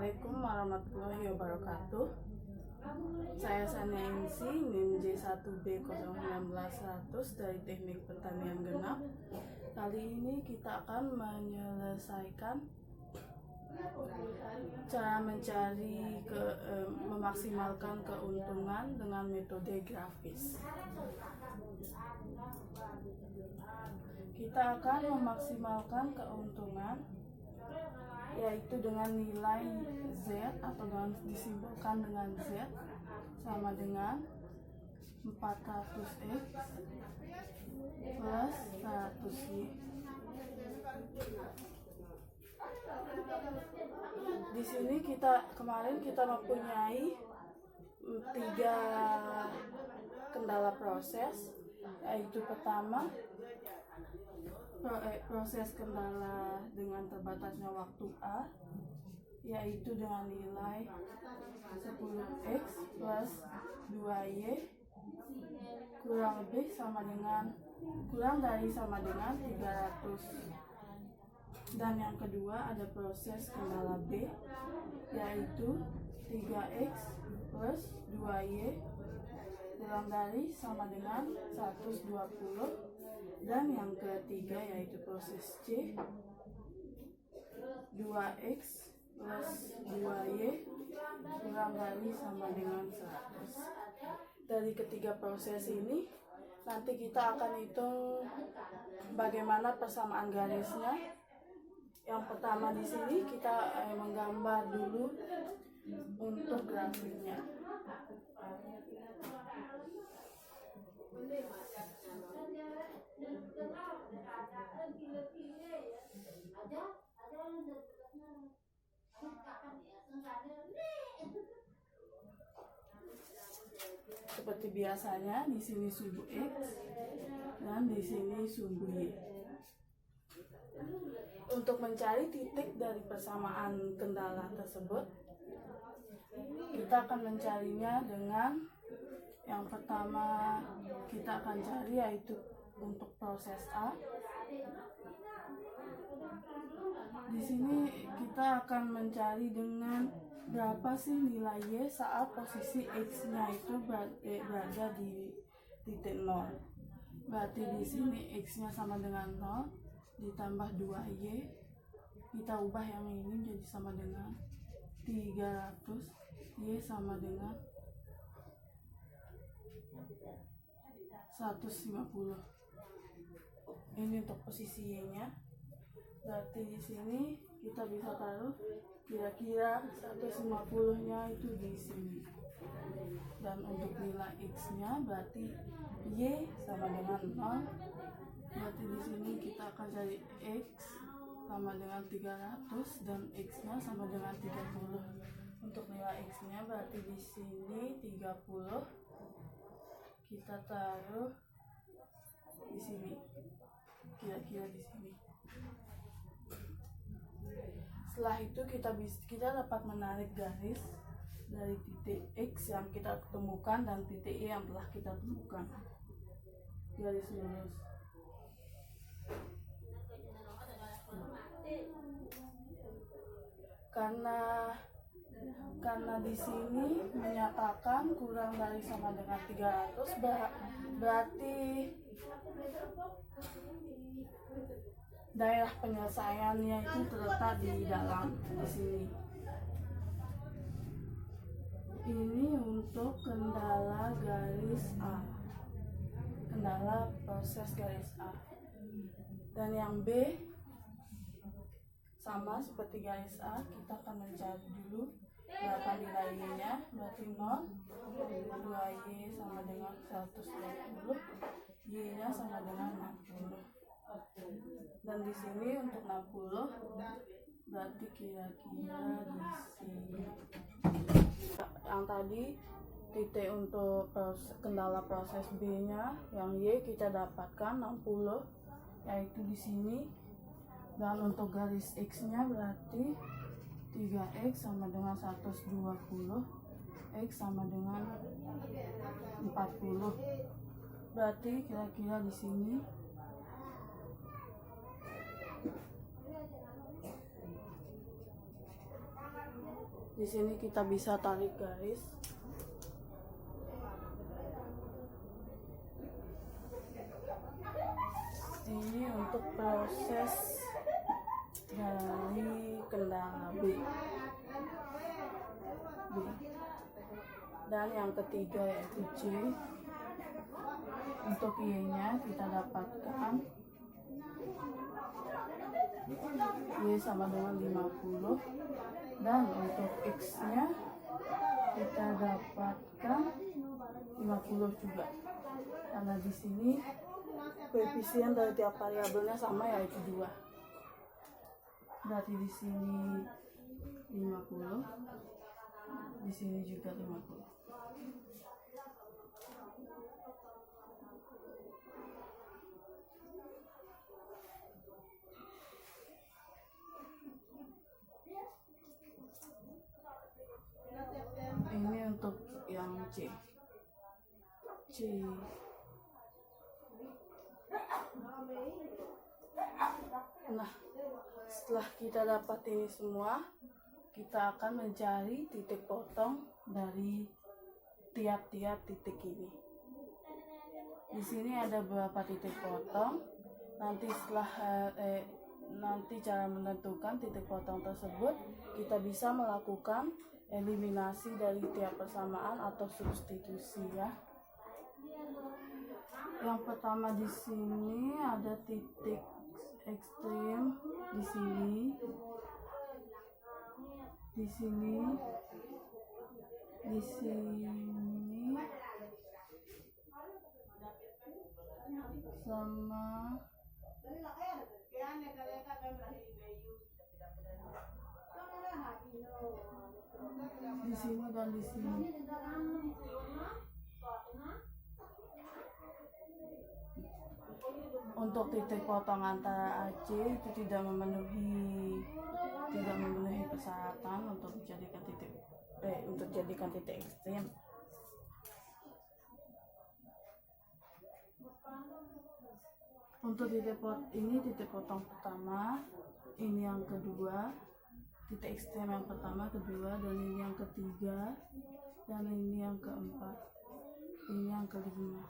Assalamualaikum warahmatullahi wabarakatuh. Saya Sania Insi, NIM J1B019100 dari Teknik Pertanian Genap. Kali ini kita akan menyelesaikan cara memaksimalkan keuntungan dengan metode grafis. Kita akan memaksimalkan keuntungan yaitu dengan nilai Z atau dengan disimbolkan dengan Z sama dengan 400X plus 100Y. Di sini kemarin kita mempunyai 3 kendala proses, yaitu pertama proses kendala dengan terbatasnya waktu A, yaitu dengan nilai 10X plus 2Y kurang dari sama dengan 300. Dan yang kedua ada proses kendala B, yaitu 3X plus 2Y kurang dari sama dengan 120. Dan yang ketiga yaitu proses C, 2X plus 2Y kurang dari sama dengan 100. Dari ketiga proses ini nanti kita akan hitung bagaimana persamaan garisnya. Yang pertama di sini kita menggambar dulu untuk grafiknya. Seperti biasanya, di sini sumbu X dan di sini sumbu Y. Untuk mencari titik dari persamaan kendala tersebut, kita akan mencarinya dengan yang pertama kita akan cari yaitu untuk proses A. Di sini kita akan mencari dengan berapa sih nilai Y saat posisi X-nya itu berada di titik 0. Berarti di sini X-nya sama dengan 0 ditambah 2Y. Kita ubah yang ini jadi sama dengan 300. Y sama dengan 150. Ini untuk posisi Y-nya. Berarti di sini kita bisa taruh kira-kira 150-nya itu di sini. Dan untuk nilai X-nya berarti Y sama dengan 0. Berarti di sini kita akan cari X sama dengan 300 dan X-nya sama dengan 30. Untuk nilai X-nya berarti di sini 30. Kita taruh di sini. Kira-kira di sini. Setelah itu kita dapat menarik garis dari titik X yang kita temukan dan titik Y yang telah kita temukan. Garis lurus. Karena di sini menyatakan kurang dari sama dengan 300, berarti daerah penyelesaiannya itu terletak di dalam di sini. Ini untuk kendala garis A, kendala proses garis A. Dan yang B sama seperti garis A, kita akan mencari dulu berapa nilai Y-nya. Berarti 0, 2Y sama dengan 120, Y-nya sama dengan 60. Dan di sini untuk 60 berarti kira-kira di sini. Yang tadi titik untuk kendala proses B-nya, yang Y kita dapatkan 60, yaitu di sini. Dan untuk garis X-nya berarti 3X sama dengan 120, X sama dengan 40. Berarti kira-kira di sini. Di sini kita bisa tarik garis. Ini untuk proses dari kendala B. Dan yang ketiga yaitu C. Untuk Y-nya kita dapatkan Y sama dengan 50, dan untuk X-nya kita dapatkan 50 juga, karena di sini koefisien dari tiap variabelnya sama, yaitu 2. Berarti di sini 50, di sini juga 50. Ini untuk yang C. Nah, setelah kita dapat ini semua, kita akan mencari titik potong dari tiap-tiap titik ini. Di sini ada beberapa titik potong. Nanti setelah nanti cara menentukan titik potong tersebut, kita bisa melakukan eliminasi dari tiap persamaan atau substitusi, ya. Yang pertama di sini ada titik ekstrim di sini, di sini, di sini, sama di sini dan di sini. Untuk titik potong antara AC itu tidak memenuhi persyaratan untuk dijadikan titik ekstrim. Untuk titik potong pertama, ini yang kedua, titik ekstrem yang pertama, kedua, dan ini yang ketiga, dan ini yang keempat, ini yang kelima.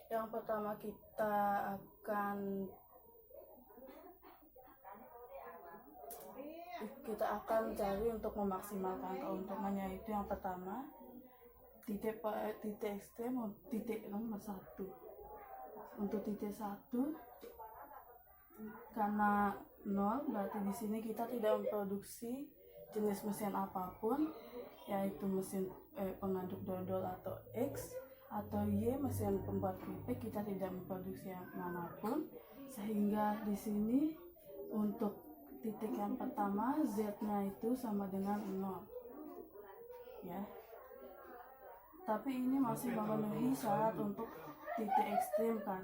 Yang pertama kita akan cari untuk memaksimalkan keuntungannya, yaitu yang pertama titik ekstrem, titik nomor 1. Untuk titik 1 karena 0, berarti di sini kita tidak memproduksi jenis mesin apapun, yaitu mesin pengaduk dodol atau X, atau Y mesin pembuat keripik, kita tidak memproduksi yang manapun, sehingga di sini untuk titik yang pertama Z-nya itu sama dengan 0, ya. Tapi ini masih memenuhi syarat untuk titik ekstrim kan,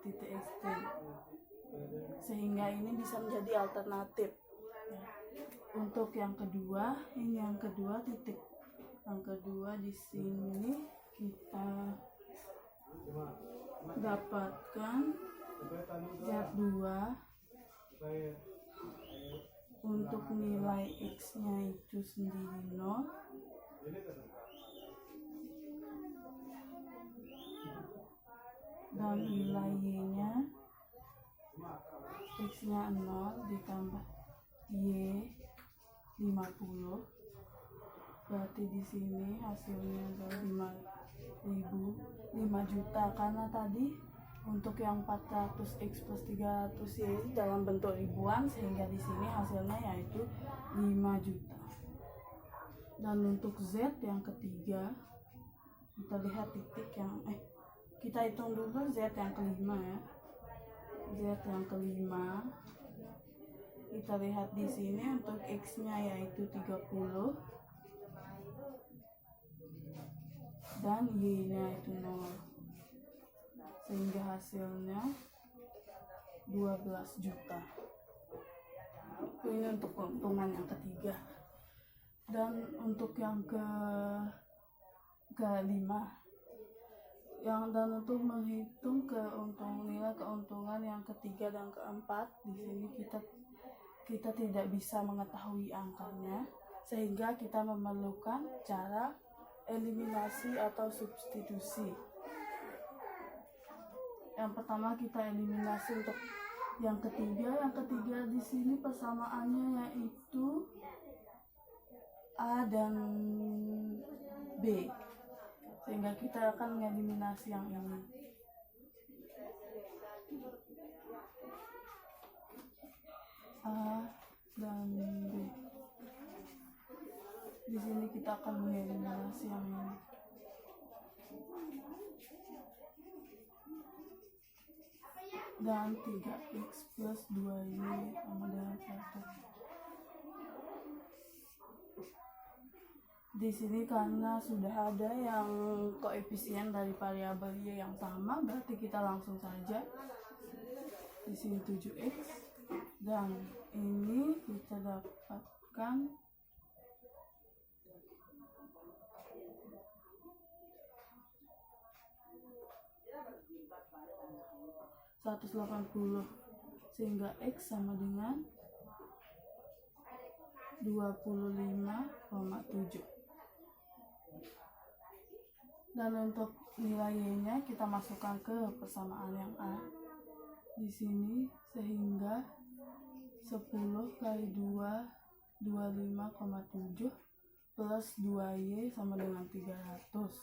titik ekstrim, sehingga ini bisa menjadi alternatif, ya. Untuk yang kedua, ini yang kedua, titik yang kedua di sini kita dapatkan Z2 untuk nilai X-nya itu sendiri 0, dan nilai Y-nya X-nya 0 ditambah Y 50, berarti di sini hasilnya adalah 5 juta, karena tadi untuk yang 400X plus 300Y dalam bentuk ribuan, sehingga di sini hasilnya yaitu 5 juta. Dan untuk Z yang ketiga, kita lihat titik yang kita hitung dulu Z yang kelima, ya. Z yang kelima, kita lihat di sini untuk X-nya yaitu 30 dan Y-nya itu 0, sehingga hasilnya 12 juta. Ini untuk keuntungan yang ketiga. Dan untuk yang kelima, dan untuk menghitung nilai keuntungan yang ketiga dan keempat, di sini kita kita tidak bisa mengetahui angkanya, sehingga kita memerlukan cara eliminasi atau substitusi. Yang pertama kita eliminasi untuk yang ketiga. Yang ketiga di sini persamaannya yaitu A dan B, sehingga kita akan mengeliminasi yang ini. A dan B. Di sini kita akan mengeliminasi yang ini. Dan 3x plus 2y sama dengan 1. Di sini karena sudah ada yang koefisien dari variabel y yang sama, berarti kita langsung saja di sini 7x, dan ini kita dapatkan 180, sehingga x sama dengan 25,7. Dan untuk nilai y-nya kita masukkan ke persamaan yang A di sini, sehingga 10 kali 2 25,7 plus 2y sama dengan 300.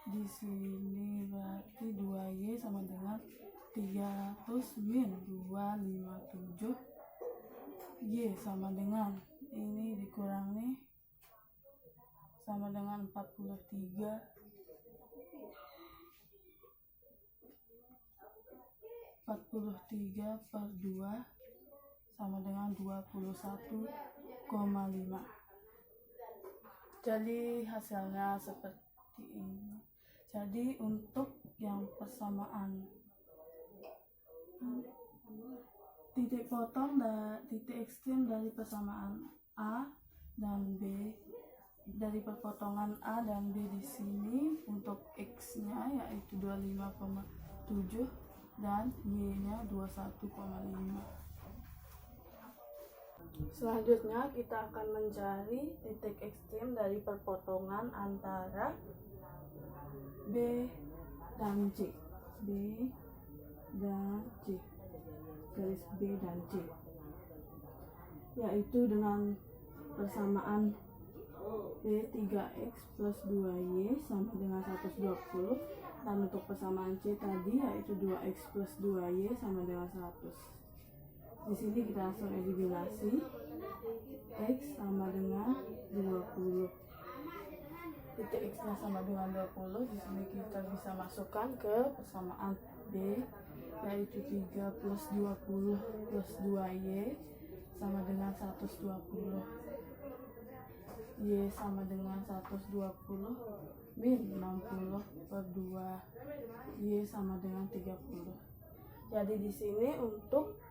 Di sini berarti 2y sama dengan 300 min 257, y sama dengan ini dikurangi sama dengan 43 per 2 sama dengan 21,5. Jadi hasilnya seperti ini. Jadi untuk yang persamaan titik potong dan titik ekstrem dari persamaan A dan B, dari perpotongan A dan B di sini untuk x-nya yaitu 25,7 dan y-nya 21,5. Selanjutnya kita akan mencari titik ekstrem dari perpotongan antara B dan C. B dan C, garis B dan C, yaitu dengan persamaan B 3x plus 2y sama dengan 120, dan untuk persamaan C tadi yaitu 2x plus 2y sama dengan 100. Di sini kita langsung eliminasi, x sama dengan 20. Titik x-nya sama dengan 20. Di sini kita bisa masukkan ke persamaan B yaitu 3 plus 20 plus 2y sama dengan 120. Y sama dengan 120 min 60 per 2, y sama dengan 30. Jadi di sini untuk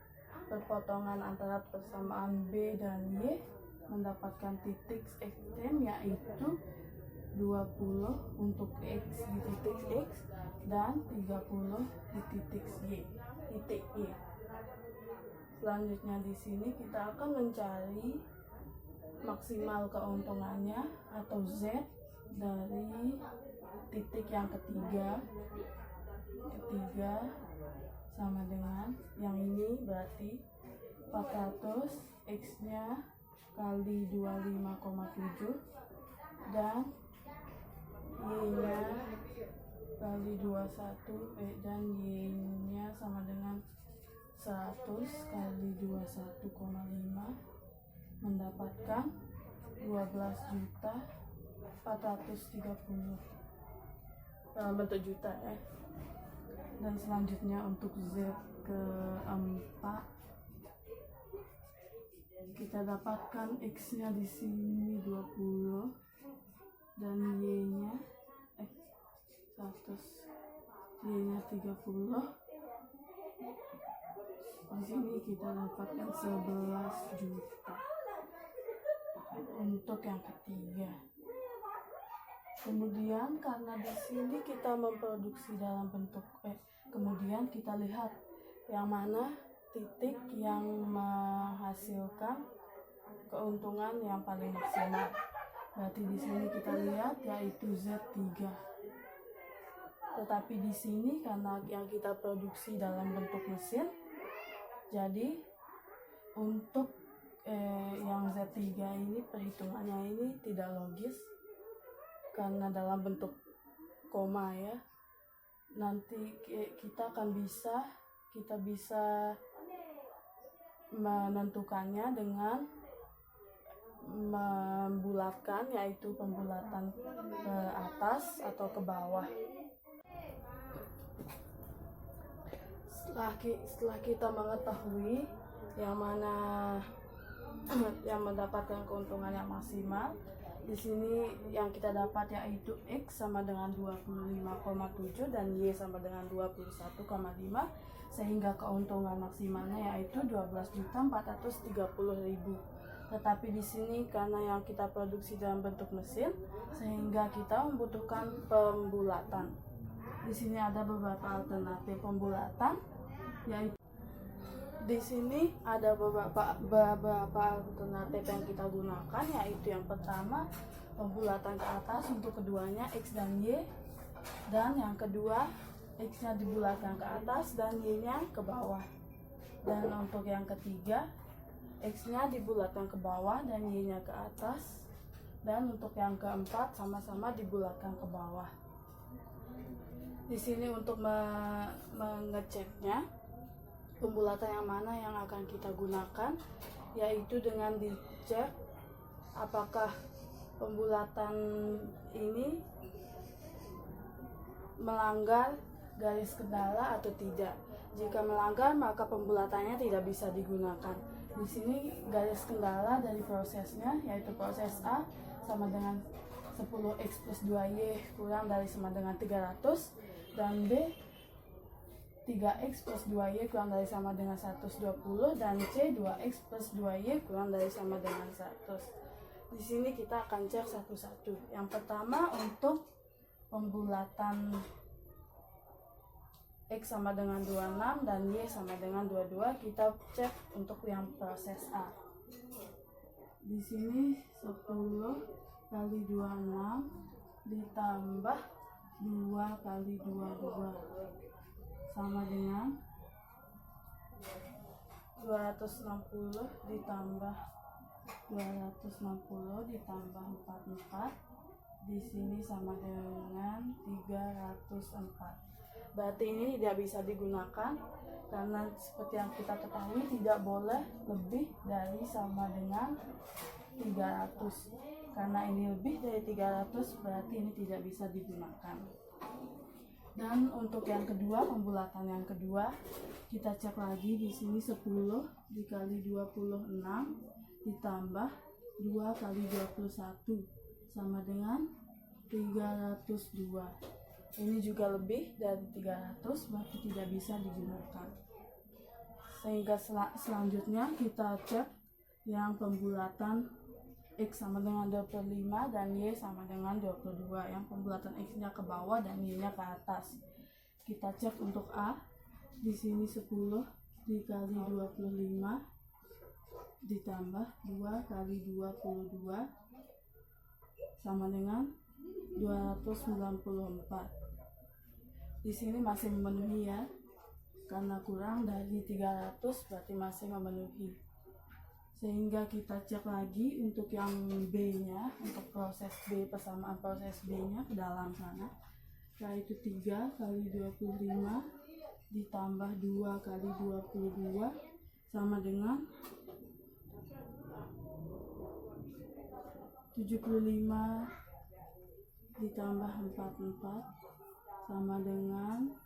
perpotongan antara persamaan B dan Y mendapatkan titik ekstrem yaitu 20 untuk x di titik x dan 30 di titik y. Selanjutnya di sini kita akan mencari maksimal keuntungannya atau z dari titik yang ketiga sama dengan yang ini, berarti 400 x-nya kali 25,7 dan y-nya kali 21 dan y-nya sama dengan 100 kali 21,5 mendapatkan 12.430 dalam bentuk juta ya. Dan selanjutnya untuk z keempat kita dapatkan x-nya di sini 20 dan y-nya 100, y-nya 30. Di sini kita dapatkan 11 juta untuk yang ketiga. Kemudian karena di sini kita memproduksi dalam bentuk kemudian kita lihat yang mana titik yang menghasilkan keuntungan yang paling maksimal. Berarti di sini kita lihat yaitu Z3. Tetapi di sini karena yang kita produksi dalam bentuk mesin, jadi untuk yang Z3 ini perhitungannya ini tidak logis karena dalam bentuk koma ya. Nanti kita bisa menentukannya dengan membulatkan, yaitu pembulatan ke atas atau ke bawah. Setelah kita mengetahui yang mana yang mendapatkan keuntungan yang maksimal, di sini yang kita dapat yaitu X sama dengan 25,7 dan Y sama dengan 21,5, sehingga keuntungan maksimalnya yaitu 12.430.000. Tetapi di sini karena yang kita produksi dalam bentuk mesin, sehingga kita membutuhkan pembulatan. Di sini ada beberapa alternatif pembulatan, yaitu di sini ada beberapa alternatif yang kita gunakan, yaitu yang pertama pembulatan ke atas untuk keduanya X dan Y, dan yang kedua X-nya dibulatkan ke atas dan Y-nya ke bawah, dan untuk yang ketiga X-nya dibulatkan ke bawah dan Y-nya ke atas, dan untuk yang keempat sama-sama dibulatkan ke bawah. Di sini untuk mengeceknya pembulatan yang mana yang akan kita gunakan, yaitu dengan dicek apakah pembulatan ini melanggar garis kendala atau tidak. Jika melanggar, maka pembulatannya tidak bisa digunakan. Di sini garis kendala dari prosesnya yaitu proses A sama dengan 10X plus 2Y kurang dari sama dengan 300, dan B 3X plus 2Y kurang dari sama dengan 120, dan C 2X plus 2Y kurang dari sama dengan 100. Di sini kita akan cek satu-satu. Yang pertama untuk pembulatan X sama dengan 26 dan Y sama dengan 22, kita cek untuk yang proses A. Di sini 10 kali 26 ditambah 2 kali 22 sama dengan 260 ditambah 260 ditambah 44, di sini sama dengan 304. Berarti ini tidak bisa digunakan karena seperti yang kita ketahui tidak boleh lebih dari sama dengan 300. Karena ini lebih dari 300 berarti ini tidak bisa digunakan. Dan untuk yang kedua, pembulatan yang kedua, kita cek lagi di sini 10 dikali 26 ditambah 2 kali 21 sama dengan 302. Ini juga lebih dari 300, berarti tidak bisa digunakan. Sehingga selanjutnya kita cek yang pembulatan X sama dengan 25 dan Y sama dengan 22. Yang pembulatan X-nya ke bawah dan Y-nya ke atas. Kita cek untuk A. Di sini 10 dikali 25 ditambah 2 kali 22 sama dengan 294. Di sini masih memenuhi ya, karena kurang dari 300 berarti masih memenuhi. Sehingga kita cek lagi untuk yang B-nya, untuk proses B, persamaan proses B-nya ke dalam sana, yaitu 3 kali 25 ditambah 2 kali 22 sama dengan 75 ditambah 44 sama dengan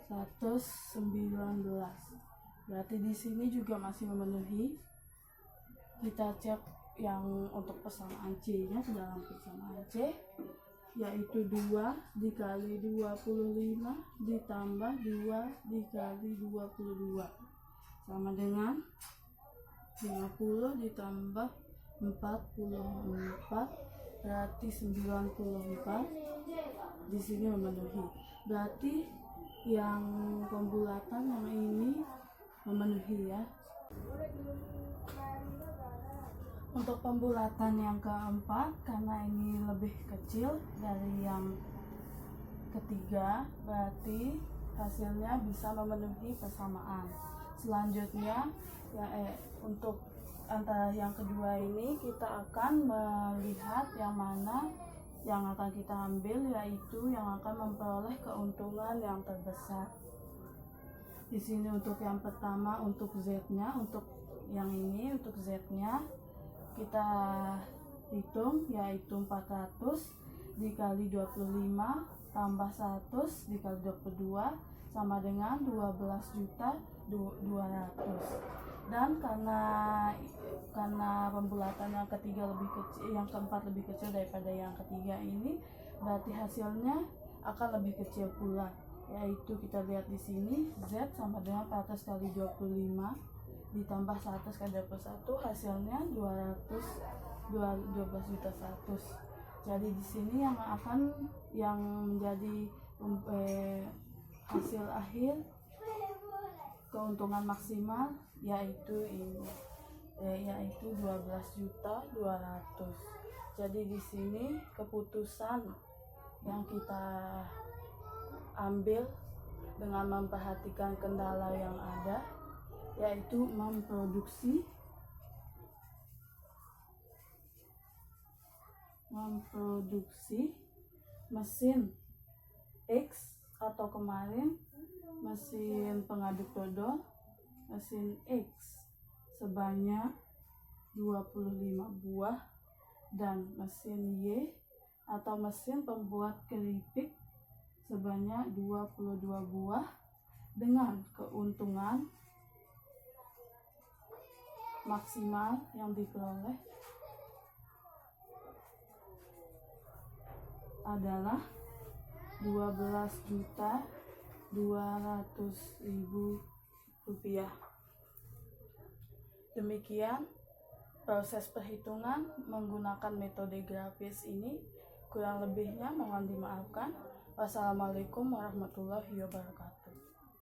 119. Berarti di sini juga masih memenuhi. Kita cek yang untuk persamaan C-nya ke dalam persamaan C, yaitu 2 dikali 25 ditambah 2 dikali 22 sama dengan 50 ditambah 44, berarti 94. Di sini memenuhi. Berarti yang pembulatan yang ini terpenuhi ya. Untuk pembulatan yang keempat, karena ini lebih kecil dari yang ketiga, berarti hasilnya bisa memenuhi persamaan. Selanjutnya ya untuk antara yang kedua ini kita akan melihat yang mana yang akan kita ambil, yaitu yang akan memperoleh keuntungan yang terbesar. Di sini untuk yang pertama, untuk Z-nya, untuk yang ini untuk Z-nya kita hitung, yaitu 400 dikali 25 tambah 100 dikali 22 sama dengan 12.200.000. Dan karena pembulatan yang ketiga lebih kecil, yang keempat lebih kecil daripada yang ketiga ini, berarti hasilnya akan lebih kecil pula, yaitu kita lihat di sini Z sama dengan 400 kali 25 ditambah 100 kali 21, hasilnya 12.100.000. Jadi di sini yang menjadi hasil akhir keuntungan maksimal yaitu 12.200.000. Jadi di sini keputusan yang kita ambil dengan memperhatikan kendala yang ada, yaitu memproduksi mesin X atau kemarin mesin pengaduk dodol mesin X sebanyak 25 buah dan mesin Y atau mesin pembuat keripik sebanyak 22 buah dengan keuntungan maksimal yang diperoleh adalah 12.200.000 rupiah. Demikian proses perhitungan menggunakan metode grafis ini. Kurang lebihnya mohon dimaafkan. Wassalamualaikum warahmatullahi wabarakatuh.